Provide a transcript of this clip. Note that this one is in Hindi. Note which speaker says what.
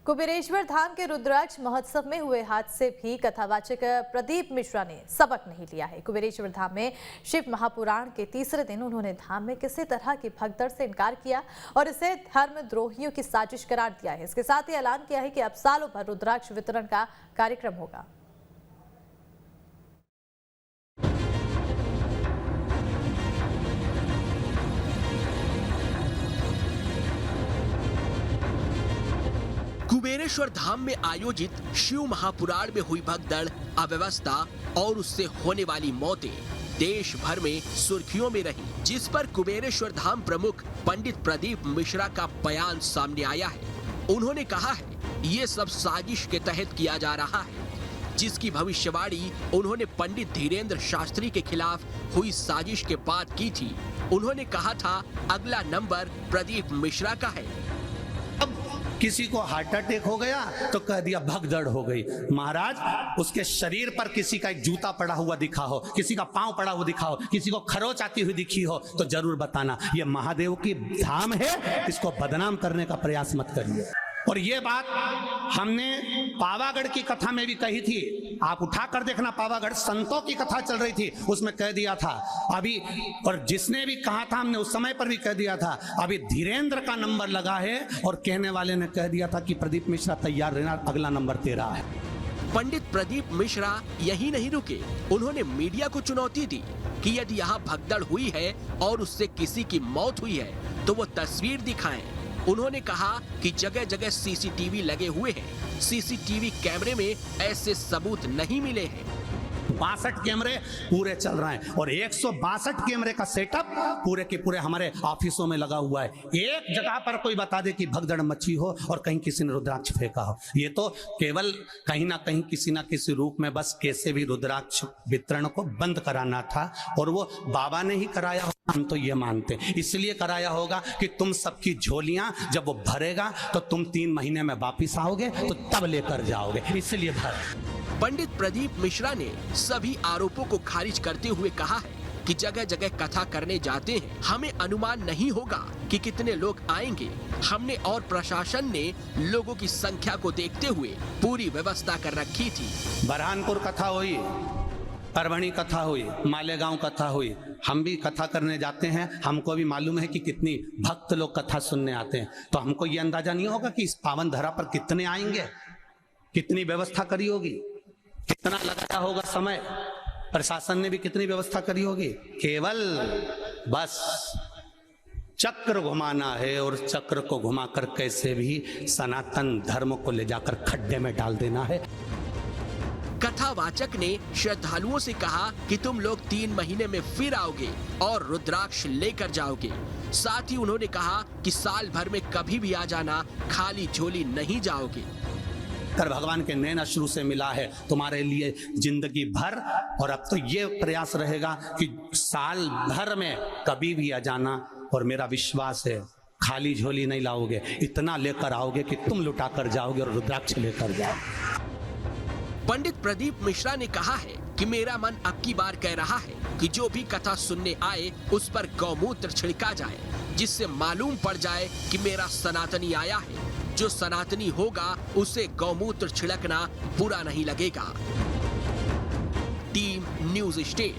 Speaker 1: कुबेरेश्वर धाम के रुद्राक्ष महोत्सव में हुए हादसे भी कथावाचक प्रदीप मिश्रा ने सबक नहीं लिया है। कुबेरेश्वर धाम में शिव महापुराण के तीसरे दिन उन्होंने धाम में किसी तरह की भगदड़ से इनकार किया और इसे धर्मद्रोहियों की साजिश करार दिया है। इसके साथ ही ऐलान किया है कि अब सालों भर रुद्राक्ष वितरण का कार्यक्रम होगा।
Speaker 2: कुबेरेश्वर धाम में आयोजित शिव महापुराण में हुई भगदड़, अव्यवस्था और उससे होने वाली मौतें देश भर में सुर्खियों में रही, जिस पर कुबेरेश्वर धाम प्रमुख पंडित प्रदीप मिश्रा का बयान सामने आया है। उन्होंने कहा है ये सब साजिश के तहत किया जा रहा है, जिसकी भविष्यवाणी उन्होंने पंडित धीरेन्द्र शास्त्री के खिलाफ हुई साजिश के बाद की थी। उन्होंने कहा था अगला नंबर प्रदीप मिश्रा का है।
Speaker 3: किसी को हार्ट अटैक हो गया तो कह दिया भगदड़ हो गई। महाराज, उसके शरीर पर किसी का एक जूता पड़ा हुआ दिखा हो, किसी का पांव पड़ा हुआ दिखा हो, किसी को खरोच आती हुई दिखी हो तो जरूर बताना। ये महादेव की धाम है, इसको बदनाम करने का प्रयास मत करिए। और ये बात हमने पावागढ़ की कथा में भी कही थी, आप उठा कर देखना, पावागढ़ संतों की कथा चल रही थी, उसमें कह दिया था अभी, और जिसने भी कहा था हमने उस समय पर भी कह दिया था अभी धीरेन्द्र का नंबर लगा है, और कहने वाले ने कह दिया था कि प्रदीप मिश्रा तैयार रहना, अगला नंबर तेरा है।
Speaker 2: पंडित प्रदीप मिश्रा यही नहीं रुके, उन्होंने मीडिया को चुनौती दी कि यदि यहाँ भगदड़ हुई है और उससे किसी की मौत हुई है तो वो तस्वीर दिखाएं। उन्होंने कहा कि जगह जगह सीसीटीवी लगे हुए हैं, सीसीटीवी कैमरे में ऐसे सबूत नहीं मिले हैं।
Speaker 3: 62 कैमरे पूरे चल रहे हैं और 162 कैमरे का सेटअप पूरे के पूरे हमारे ऑफिसों में लगा हुआ है। एक जगह पर कोई बता दे कि भगदड़ मची हो और कहीं किसी ने रुद्राक्ष फेंका हो, ये तो केवल कहीं ना कहीं किसी ना किसी रूप में बस कैसे भी रुद्राक्ष वितरण को बंद कराना था, और वो बाबा ने ही कराया, हम तो ये मानते हैं। इसलिए कराया होगा कि तुम सबकी झोलियां जब वो भरेगा तो तुम 3 महीने में वापिस आओगे तो तब लेकर जाओगे, इसलिए भर।
Speaker 2: पंडित प्रदीप मिश्रा ने सभी आरोपों को खारिज करते हुए कहा है कि जगह जगह कथा करने जाते हैं, हमें अनुमान नहीं होगा कि कितने लोग आएंगे। हमने और प्रशासन ने लोगों की संख्या को देखते हुए पूरी व्यवस्था कर रखी थी।
Speaker 3: बरहानपुर कथा हुई, परभणी कथा हुई, मालेगांव कथा हुई, हम भी कथा करने जाते हैं, हमको भी मालूम है कि कितनी भक्त लोग कथा सुनने आते हैं, तो हमको ये अंदाजा नहीं होगा कि इस पावन धरा पर कितने आएंगे, कितनी व्यवस्था करी होगी, कितना लगाया होगा समय, प्रशासन ने भी कितनी व्यवस्था करी होगी। केवल बस चक्र घुमाना है और चक्र को घुमाकर कैसे भी सनातन धर्म को ले जाकर खड्डे में डाल देना है।
Speaker 2: कथावाचक ने श्रद्धालुओं से कहा कि तुम लोग 3 महीने में फिर आओगे और रुद्राक्ष लेकर जाओगे। साथ ही उन्होंने कहा कि साल भर में कभी भी आ जाना, खाली झोली नहीं जाओगे।
Speaker 3: कर भगवान के नैन अश्रु से मिला है तुम्हारे लिए जिंदगी भर, और अब तो ये प्रयास रहेगा कि साल भर में कभी भी आ जाना, और मेरा विश्वास है खाली झोली नहीं लाओगे, इतना लेकर आओगे कि तुम लुटा कर जाओगे और रुद्राक्ष लेकर जाओगे।
Speaker 2: पंडित प्रदीप मिश्रा ने कहा है कि मेरा मन अब की बार कह रहा है कि जो भी कथा सुनने आए उस पर गौमूत्र छिड़का जाए, जिससे मालूम पड़ जाए कि मेरा सनातनी आया है। जो सनातनी होगा उसे गौमूत्र छिड़कना बुरा नहीं लगेगा। Team news state.